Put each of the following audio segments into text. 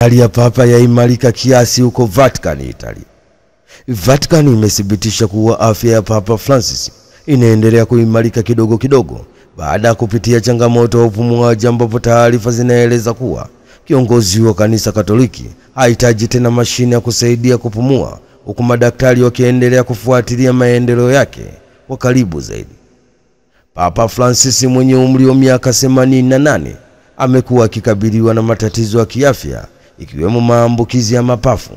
Hali ya Papa yaimarika kiasi huko Vatican, Italia. Vatican imethibitisha kuwa afya ya Papa Francis inaendelea kuimarika kidogo kidogo baada ya kupitia changamoto ya upumuaji, ambapo taarifa zinaeleza kuwa kiongozi wa kanisa Katoliki hahitaji tena mashine ya kusaidia kupumua, huku madaktari wakiendelea kufuatilia maendeleo yake kwa karibu zaidi. Papa Francis mwenye umri wa miaka 88 amekuwa akikabiliwa na matatizo ya kiafya ikiwemo maambukizi ya mapafu.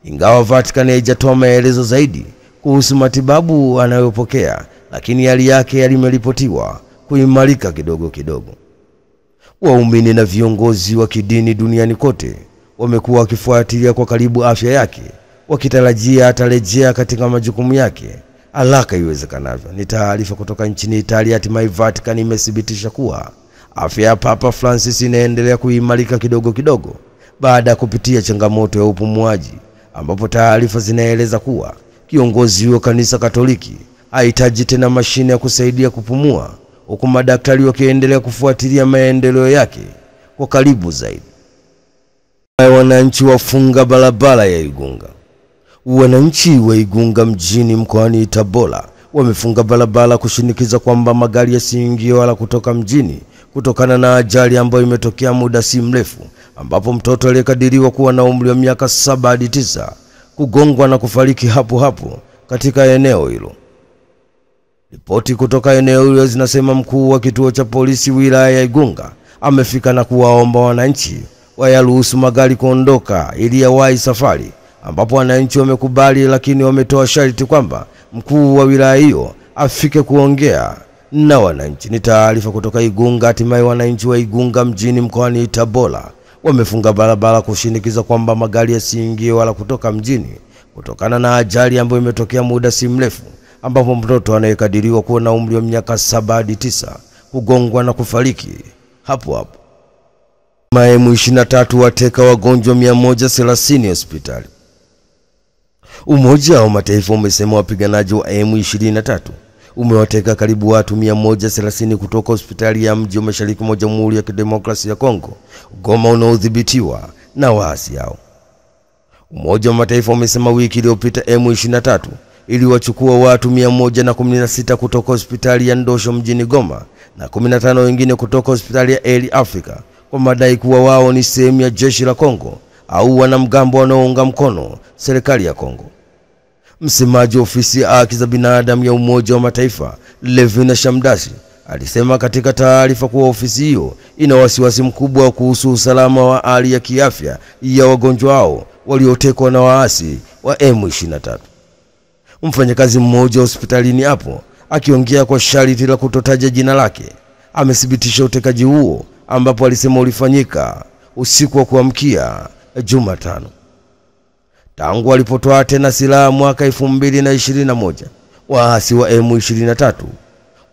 Ingawa Vatican haijatoa maelezo zaidi kuhusu matibabu anayopokea, lakini hali yake imeripotiwa kuimarika kidogo kidogo. Waumini na viongozi wa kidini duniani kote wamekuwa wakifuatilia kwa karibu afya yake, wakitarajia atarejea katika majukumu yake haraka iwezekanavyo. Ni taarifa kutoka nchini Italia. Hatimaye Vatican imethibitisha kuwa afya ya Papa Francis inaendelea kuimarika kidogo kidogo baada ya kupitia changamoto ya upumuaji, ambapo taarifa zinaeleza kuwa kiongozi wa kanisa Katoliki hahitaji tena mashine ya kusaidia kupumua, huku madaktari wakiendelea kufuatilia maendeleo yake kwa karibu zaidi. Wananchi wafunga barabara ya Igunga. Wananchi wa Igunga mjini mkoani Tabora wamefunga barabara kushinikiza kwamba magari yasiingie wala kutoka mjini kutokana na ajali ambayo imetokea muda si mrefu, ambapo mtoto aliyekadiriwa kuwa na umri wa miaka 7 hadi 9 kugongwa na kufariki hapo hapo katika eneo hilo. Ripoti kutoka eneo hilo zinasema mkuu wa kituo cha polisi wilaya ya Igunga amefika na kuwaomba wananchi wayaruhusu magari kuondoka ili yawahi safari, ambapo wananchi wamekubali, lakini wametoa sharti kwamba mkuu wa wilaya hiyo afike kuongea na wananchi. Ni taarifa kutoka Igunga. Hatimaye wananchi wa Igunga mjini mkoani Tabora wamefunga barabara kushinikiza kwamba magari yasiingie wala kutoka mjini kutokana na ajali ambayo imetokea muda si mrefu, ambapo mtoto anayekadiriwa kuwa na umri wa miaka 7 hadi 9 kugongwa na kufariki hapo hapo. M23 wateka wagonjwa 130 hospitali. Umoja wa Mataifa umesema wapiganaji wa M23 umewateka karibu watu 130 kutoka hospitali ya mji wa mashariki mwa Jamhuri ya Kidemokrasia ya Kongo, Goma, unaodhibitiwa na waasi hao. Umoja wa Mataifa umesema wiki iliyopita M23 iliwachukua watu 116 kutoka hospitali ya Ndosho mjini Goma na 15 wengine kutoka hospitali ya Eli Africa kwa madai kuwa wao ni sehemu ya jeshi la Kongo au wanamgambo wanaounga mkono serikali ya Kongo. Msemaji wa ofisi ya haki za binadamu ya Umoja wa Mataifa, Levina Shamdassi, alisema katika taarifa kuwa ofisi hiyo ina wasiwasi mkubwa kuhusu usalama wa hali ya kiafya ya wagonjwa hao waliotekwa na waasi wa M23. Mfanyakazi mmoja hospitalini hapo, akiongea kwa sharti la kutotaja jina lake, amethibitisha utekaji huo, ambapo alisema ulifanyika usiku wa kuamkia Jumatano. Tangu walipotoa tena silaha mwaka 2021, waasi wa M23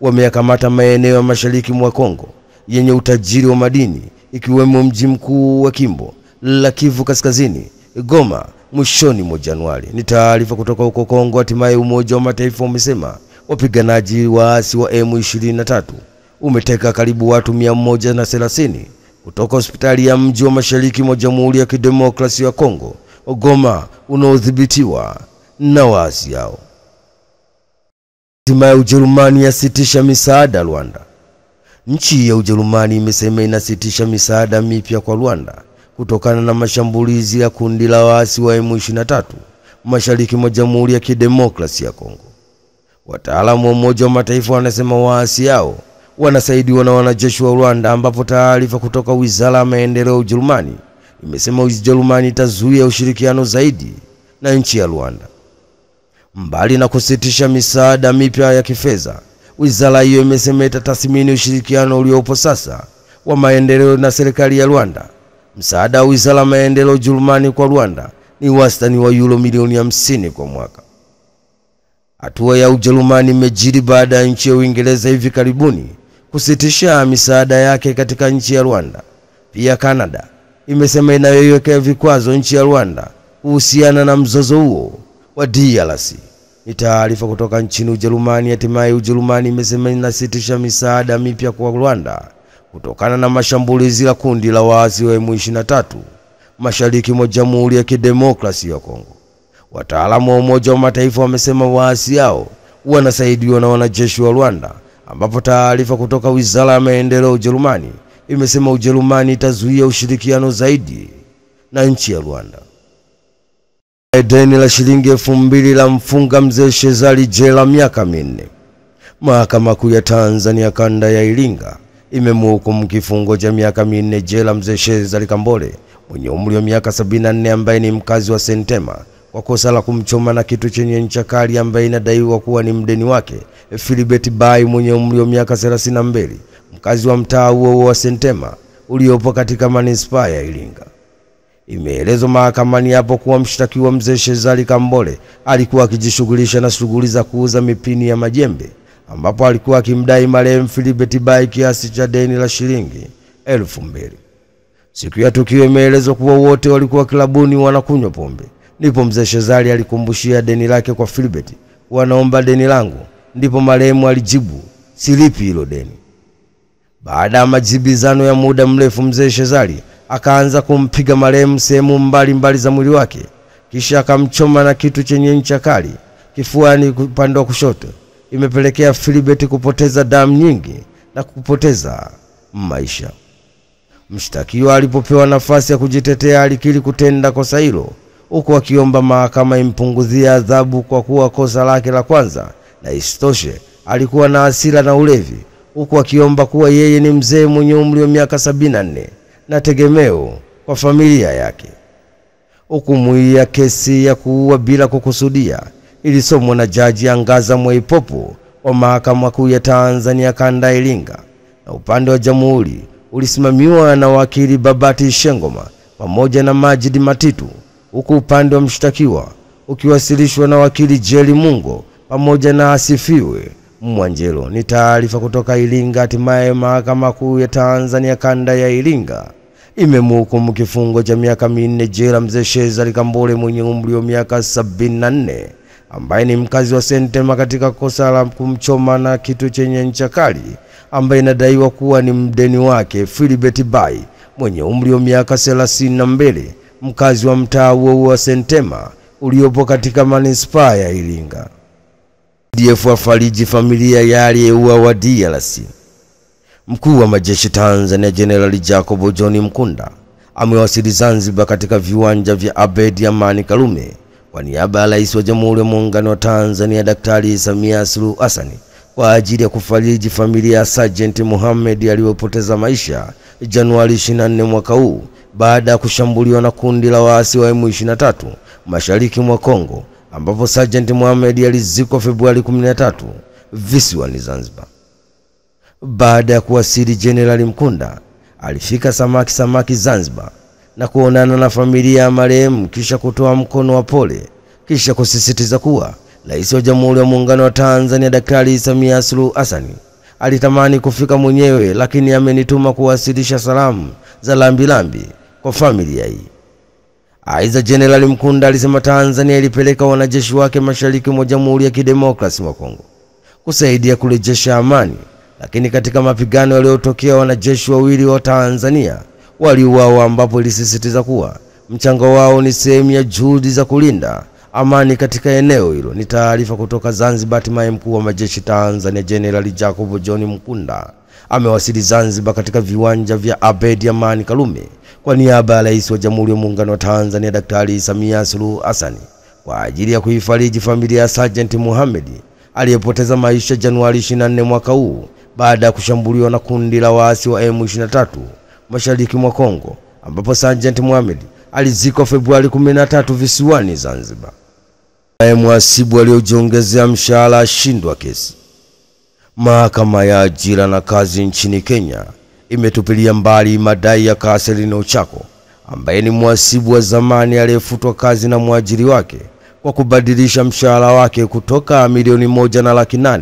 wameyakamata maeneo ya mashariki mwa Kongo yenye utajiri wa madini, ikiwemo mji mkuu wa Kimbo la Kivu Kaskazini, Goma, mwishoni mwa Januari. Ni taarifa kutoka huko Kongo. Hatimaye Umoja wa Mataifa umesema wapiganaji waasi wa M23 umeteka karibu watu 130 kutoka hospitali ya mji wa mashariki mwa Jamhuri ya Kidemokrasia ya Kongo, Goma, unaodhibitiwa na waasi hao. Hatimaye Ujerumani yasitisha misaada Rwanda. Nchi ya Ujerumani imesema inasitisha misaada mipya kwa Rwanda kutokana na mashambulizi ya kundi la waasi wa M23 mashariki mwa Jamhuri ya Kidemokrasia ya Kongo. Wataalamu wa Umoja wa Mataifa wanasema waasi hao wanasaidiwa na wanajeshi wa Rwanda, ambapo taarifa kutoka Wizara ya Maendeleo ya Ujerumani imesema Ujerumani itazuia ushirikiano zaidi na nchi ya Rwanda. Mbali na kusitisha misaada mipya ya kifedha, wizara hiyo imesema itatathmini ushirikiano uliopo sasa wa maendeleo na serikali ya Rwanda. Msaada wa Wizara ya Maendeleo ya Ujerumani kwa Rwanda ni wastani wa euro milioni 50 kwa mwaka. Hatua ya Ujerumani imejiri baada ya nchi ya Uingereza hivi karibuni kusitisha misaada yake katika nchi ya Rwanda. Pia Canada imesema inayoiwekea vikwazo nchi ya Rwanda kuhusiana na mzozo huo wa DRC. Ni taarifa kutoka nchini Ujerumani. Hatimaye Ujerumani imesema inasitisha misaada mipya kwa Rwanda kutokana na mashambulizi ya kundi la waasi wa M23 mashariki mwa Jamhuri ya Kidemokrasia ya Kongo. Wataalamu wa Umoja wa Mataifa wamesema waasi hao wanasaidiwa na wanajeshi wa Rwanda, ambapo taarifa kutoka Wizara ya Maendeleo ya Ujerumani imesema Ujerumani itazuia ushirikiano zaidi na nchi ya Rwanda. Deni la shilingi 2,000 la mfunga mzee Shezali jela miaka 4. Mahakama Kuu ya Tanzania kanda ya Iringa imemhukumu kifungo cha miaka 4 jela mzee Shezali Kambole mwenye umri wa miaka 74 ambaye ni mkazi wa Sentema kwa kosa la kumchoma na kitu chenye ncha kali ambaye inadaiwa kuwa ni mdeni wake Philibert Bai mwenye umri wa miaka 32, mkazi wa mtaa huo wa Sentema uliopo katika manispaa ya Iringa. Imeelezwa mahakamani hapo kuwa mshtakiwa mzee Shezali Kambole alikuwa akijishughulisha na shughuli za kuuza mipini ya majembe, ambapo alikuwa akimdai marehemu Philibert Bai kiasi cha deni la shilingi 2,000. Siku ya tukio imeelezwa kuwa wote walikuwa klabuni wanakunywa pombe. Ndipo mzee Shezali alikumbushia deni lake kwa Philibert, "Wanaomba deni langu." Ndipo marehemu alijibu, "Silipi hilo deni." Baada ya majibizano ya muda mrefu, mzee Shezali akaanza kumpiga marehemu sehemu mbalimbali za mwili wake, kisha akamchoma na kitu chenye ncha kali kifuani upande wa kushoto. Imepelekea Philibert kupoteza damu nyingi na kupoteza maisha. Mshtakiwa alipopewa nafasi ya kujitetea alikiri kutenda kosa hilo, huku akiomba mahakama impunguzie adhabu kwa kuwa kosa lake la kwanza, na isitoshe alikuwa na hasira na ulevi, huku akiomba kuwa yeye ni mzee mwenye umri wa miaka 74 na tegemeo kwa familia yake. Hukumu ya kesi ya kuua bila kukusudia ilisomwa na Jaji Angaza Mwaipopo wa Mahakama Kuu ya Tanzania kanda ya Iringa, na upande wa jamhuri ulisimamiwa na wakili Babati Shengoma pamoja na Majidi Matitu, huku upande wa mshtakiwa ukiwasilishwa na wakili Jeli Mungo pamoja na Asifiwe Mwanjelo. Ni taarifa kutoka Iringa. Hatimaye Mahakama Kuu ya Tanzania kanda ya Iringa imemhukumu kifungo cha miaka 4 jela mzee Shezali Kambole mwenye umri wa miaka 74 ambaye ni mkazi wa Sentema katika kosa la kumchoma na kitu chenye ncha kali ambaye inadaiwa kuwa ni mdeni wake Philibert Bai mwenye umri wa miaka 32, mkazi wa mtaa huo wa Sentema uliopo katika manispaa ya Iringa. DF afariji familia ya aliyeuawa DRC. Mkuu wa majeshi Tanzania General Jacob John Mkunda amewasili Zanzibar katika viwanja vya Abeid Amani Karume kwa niaba ya Rais wa Jamhuri ya Muungano wa Tanzania Daktari Samia Suluhu Hassan kwa ajili ya kufariji familia ya Sergeant Mohamed aliyepoteza maisha Januari 24 mwaka huu baada ya kushambuliwa na kundi la waasi wa M23 mashariki mwa Kongo, ambapo Sergeant Mohamed alizikwa Februari 13 visiwani Zanzibar. Baada ya kuwasili, General Mkunda alifika samaki Zanzibar na kuonana na familia ya marehemu, kisha kutoa mkono wa pole, kisha kusisitiza kuwa Rais wa Jamhuri ya Muungano wa Tanzania Daktari Samia Suluhu Hassan alitamani kufika mwenyewe, lakini amenituma kuwasilisha salamu za lambilambi kwa familia hii. Aidha, General Mkunda alisema Tanzania ilipeleka wanajeshi wake mashariki mwa Jamhuri ya Kidemokrasia ya Kongo kusaidia kurejesha amani, lakini katika mapigano yaliyotokea wanajeshi wawili wa Tanzania waliuawa, ambapo ilisisitiza kuwa mchango wao ni sehemu ya juhudi za kulinda amani katika eneo hilo. Ni taarifa kutoka Zanzibar. Hatimaye mkuu wa majeshi Tanzania General Jacob John Mkunda amewasili Zanzibar katika viwanja vya Abeid Amani Karume kwa niaba ya Rais wa Jamhuri ya Muungano wa Tanzania Daktari Samia Suluhu Hassan kwa ajili ya kuifariji familia ya Sergeant Mohamed aliyepoteza maisha Januari 24 mwaka huu baada ya kushambuliwa na kundi la waasi wa M23 mashariki mwa Kongo, ambapo Sergeant Mohamed alizikwa Februari 13 visiwani Zanzibar. Mhasibu aliyojiongezea mshahara ashindwa kesi. Mahakama ya Ajira na Kazi nchini Kenya imetupilia mbali madai ya Catherine Ochako ambaye ni mhasibu wa zamani aliyefutwa kazi na mwajiri wake kwa kubadilisha mshahara wake kutoka milioni 1.8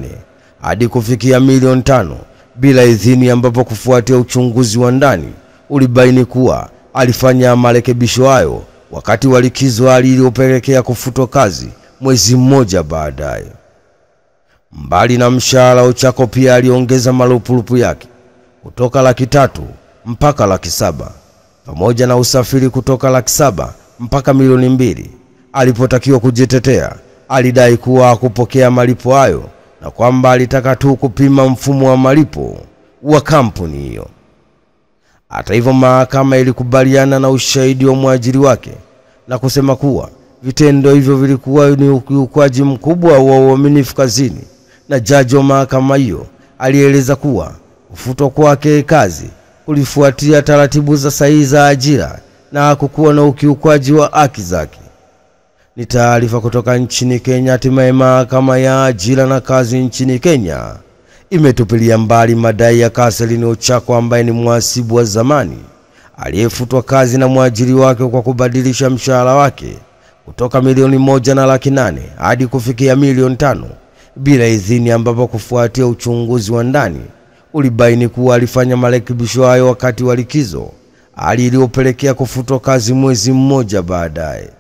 hadi kufikia milioni 5 bila idhini, ambapo kufuatia uchunguzi wa ndani ulibaini kuwa alifanya marekebisho hayo wakati wa likizo, hali iliyopelekea kufutwa kazi mwezi mmoja baadaye. Mbali na mshahara, Ochako pia aliongeza marupurupu yake kutoka 300,000 mpaka 700,000. pamoja na usafiri kutoka Laki7 mpaka milioni 2. Alipotakiwa kujitetea, alidai kuwa hakupokea malipo hayo na kwamba alitaka tu kupima mfumo wa malipo wa kampuni hiyo. Hata hivyo, mahakama ilikubaliana na ushahidi wa mwajiri wake na kusema kuwa vitendo hivyo vilikuwa ni ukiukwaji mkubwa wa uaminifu kazini, na jaji wa mahakama hiyo alieleza kuwa kufutwa kwake kazi kulifuatia taratibu za sahihi za ajira na hakukuwa na ukiukwaji wa haki zake. Ni taarifa kutoka nchini Kenya. Hatimaye mahakama ya ajira na kazi nchini Kenya imetupilia mbali madai ya Caroline Ochako ambaye ni mhasibu wa zamani aliyefutwa kazi na mwajiri wake kwa kubadilisha mshahara wake kutoka milioni 1.8 hadi kufikia milioni 5 bila idhini, ambapo kufuatia uchunguzi wa ndani ulibaini kuwa alifanya marekebisho hayo wakati wa likizo, hali iliyopelekea kufutwa kazi mwezi mmoja baadaye.